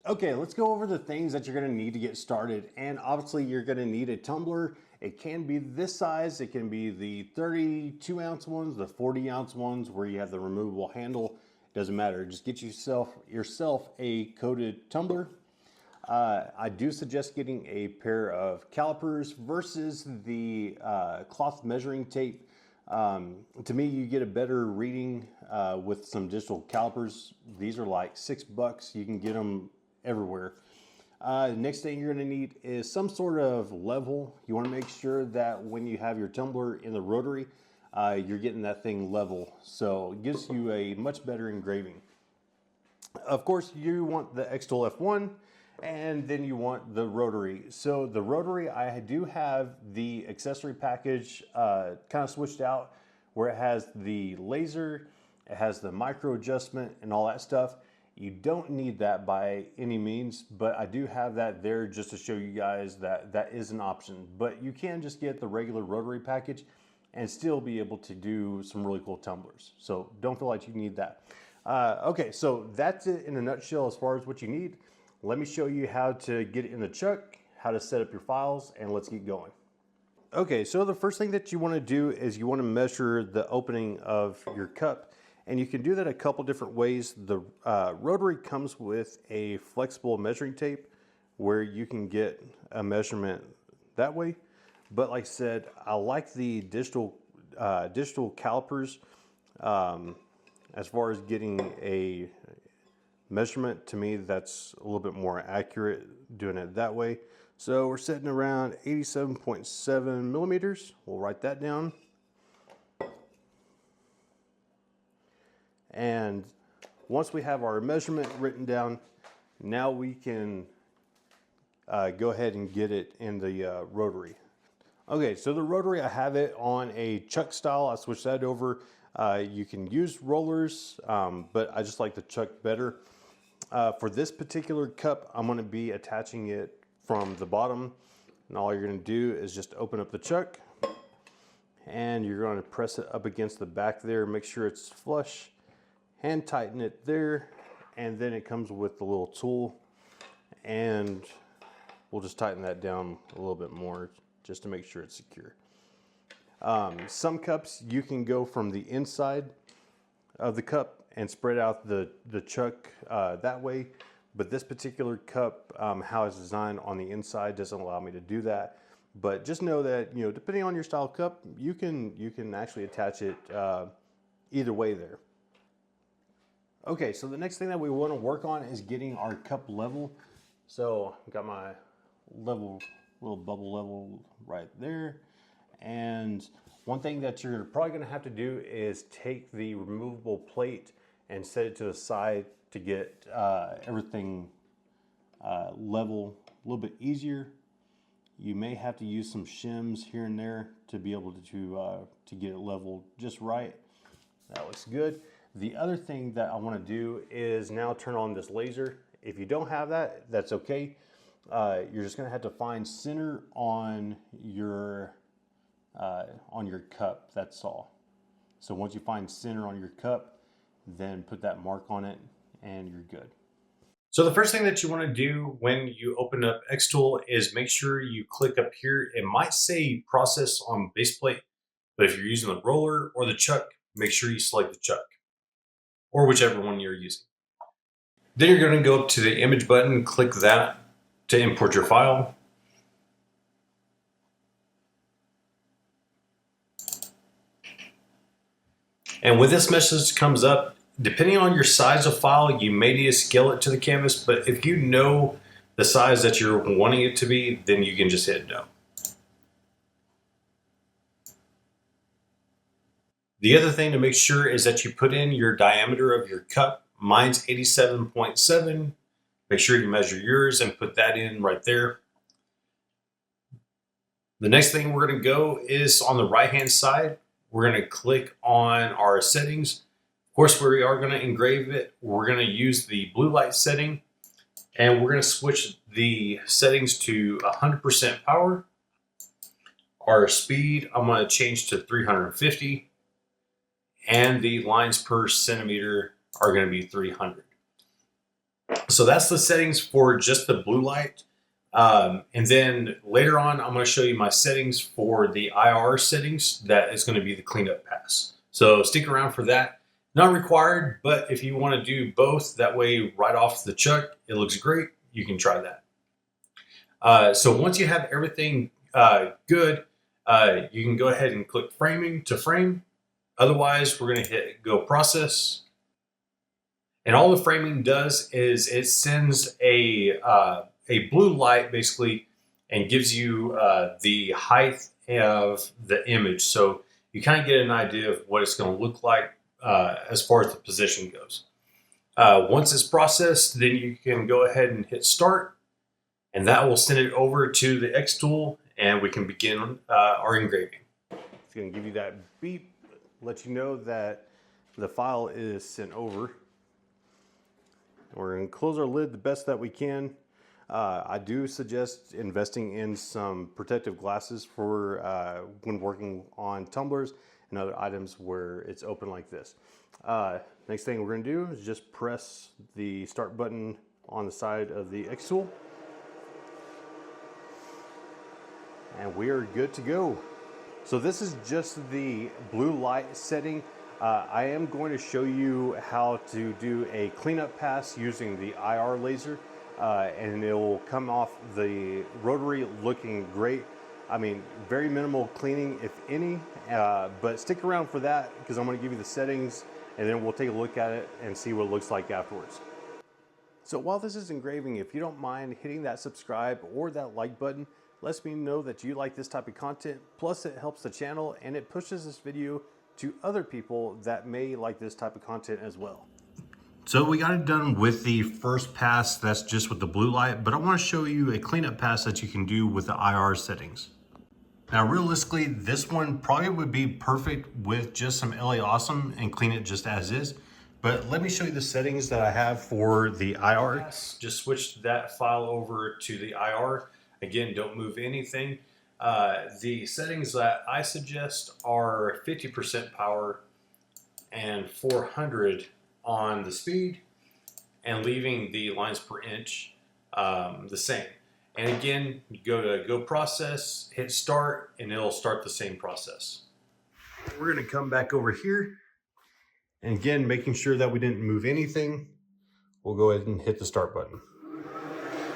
Okay, let's go over the things that you're gonna need to get started. And obviously you're gonna need a tumbler. It can be this size, it can be the 32 ounce ones, the 40 ounce ones where you have the removable handle. Doesn't matter, just get yourself a coated tumbler. I do suggest getting a pair of calipers versus the cloth measuring tape. To me, you get a better reading with some digital calipers. These are like $6. You can get them everywhere. Next thing you're going to need is some sort of level. You want to make sure that when you have your tumbler in the rotary, you're getting that thing level. So it gives you a much better engraving. Of course, you want the xTool F1 and then you want the rotary. So the rotary, I do have the accessory package kind of switched out where it has the laser, it has the micro adjustment and all that stuff. You don't need that by any means, but I do have that there just to show you guys that that is an option. But you can just get the regular rotary package and still be able to do some really cool tumblers. So don't feel like you need that. Okay, so that's it in a nutshell as far as what you need. Let me show you how to get it in the chuck, how to set up your files, and let's get going. Okay, so the first thing that you want to do is you want to measure the opening of your cup. And you can do that a couple different ways. The rotary comes with a flexible measuring tape where you can get a measurement that way. But like I said, I like the digital calipers as far as getting a measurement. To me, that's a little bit more accurate doing it that way. So we're sitting around 87.7 millimeters. We'll write that down. And once we have our measurement written down, now we can go ahead and get it in the rotary. Okay, so the rotary, I have it on a chuck style. I switched that over. You can use rollers, but I just like the chuck better. For this particular cup, I'm gonna be attaching it from the bottom. And all you're gonna do is just open up the chuck and you're gonna press it up against the back there, make sure it's flush. Hand tighten it there, and then it comes with the little tool, and we'll just tighten that down a little bit more just to make sure it's secure. Some cups you can go from the inside of the cup and spread out the chuck that way, but this particular cup, how it's designed on the inside, doesn't allow me to do that. But just know that, you know, depending on your style cup, you can actually attach it either way there. Okay, so the next thing that we want to work on is getting our cup level. So I've got my little bubble level right there. And one thing that you're probably going to have to do is take the removable plate and set it to the side to get everything level a little bit easier. You may have to use some shims here and there to be able to get it leveled just right. That looks good. The other thing that I want to do is now turn on this laser. If you don't have that, that's okay. You're just going to have to find center on your cup. That's all. So once you find center on your cup, then put that mark on it and you're good. So the first thing that you want to do when you open up xTool is make sure you click up here. It might say process on base plate, but if you're using the roller or the chuck, make sure you select the chuck, or whichever one you're using. Then you're going to go up to the image button, click that to import your file. And when this message comes up, depending on your size of file, you may need to scale it to the canvas, but if you know the size that you're wanting it to be, then you can just hit no. The other thing to make sure is that you put in your diameter of your cup. Mine's 87.7. Make sure you measure yours and put that in right there. The next thing we're going to go is on the right hand side. We're going to click on our settings. Of course, we are going to engrave it. We're going to use the blue light setting, and we're going to switch the settings to 100% power. Our speed, I'm going to change to 350. And the lines per centimeter are going to be 300. So that's the settings for just the blue light. And then later on, I'm going to show you my settings for the IR settings. That is going to be the cleanup pass. So stick around for that. Not required, but if you want to do both, that way right off the chuck, it looks great. You can try that. So once you have everything good, you can go ahead and click framing to frame. Otherwise, we're going to hit go process. And all the framing does is it sends a blue light basically and gives you the height of the image. So you kind of get an idea of what it's going to look like as far as the position goes. Once it's processed, then you can go ahead and hit start, and that will send it over to the xTool, and we can begin our engraving. It's going to give you that beep, let you know that the file is sent over. We're going to close our lid the best that we can. I do suggest investing in some protective glasses for when working on tumblers and other items where it's open like this. Next thing we're going to do is just press the start button on the side of the xTool. And we are good to go. So this is just the blue light setting. I am going to show you how to do a cleanup pass using the IR laser, and it will come off the rotary looking great. I mean, very minimal cleaning, if any, but stick around for that because I'm going to give you the settings and then we'll take a look at it and see what it looks like afterwards. So while this is engraving, if you don't mind hitting that subscribe or that like button, lets me know that you like this type of content. Plus it helps the channel and it pushes this video to other people that may like this type of content as well. So we got it done with the first pass, that's just with the blue light, but I want to show you a cleanup pass that you can do with the IR settings. Now realistically, this one probably would be perfect with just some LA Awesome and clean it just as is. But let me show you the settings that I have for the IR. Just switch that file over to the IR. Again, don't move anything. The settings that I suggest are 50% power and 400 on the speed, and leaving the lines per inch the same. And again, you go to go process, hit start, and it'll start the same process. We're going to come back over here, and again, making sure that we didn't move anything, we'll go ahead and hit the start button.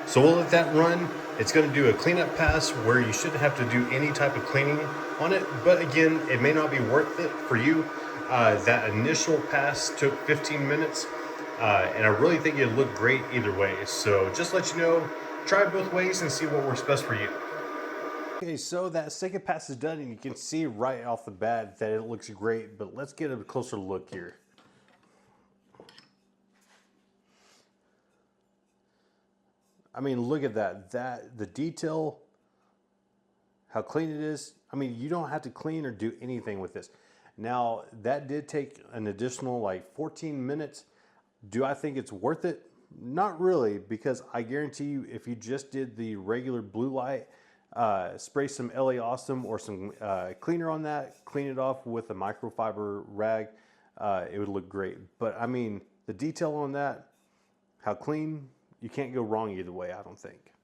So we'll let that run. It's going to do a cleanup pass where you shouldn't have to do any type of cleaning on it. But again, it may not be worth it for you. That initial pass took 15 minutes. And I really think it'd look great either way. So just let you know, try it both ways and see what works best for you. Okay, so that second pass is done and you can see right off the bat that it looks great. But let's get a closer look here. I mean, look at that, the detail, how clean it is. I mean, you don't have to clean or do anything with this. Now, that did take an additional like 14 minutes. Do I think it's worth it? Not really, because I guarantee you, if you just did the regular blue light, spray some LA Awesome or some cleaner on that, clean it off with a microfiber rag, it would look great. But I mean, the detail on that, how clean, you can't go wrong either way, I don't think.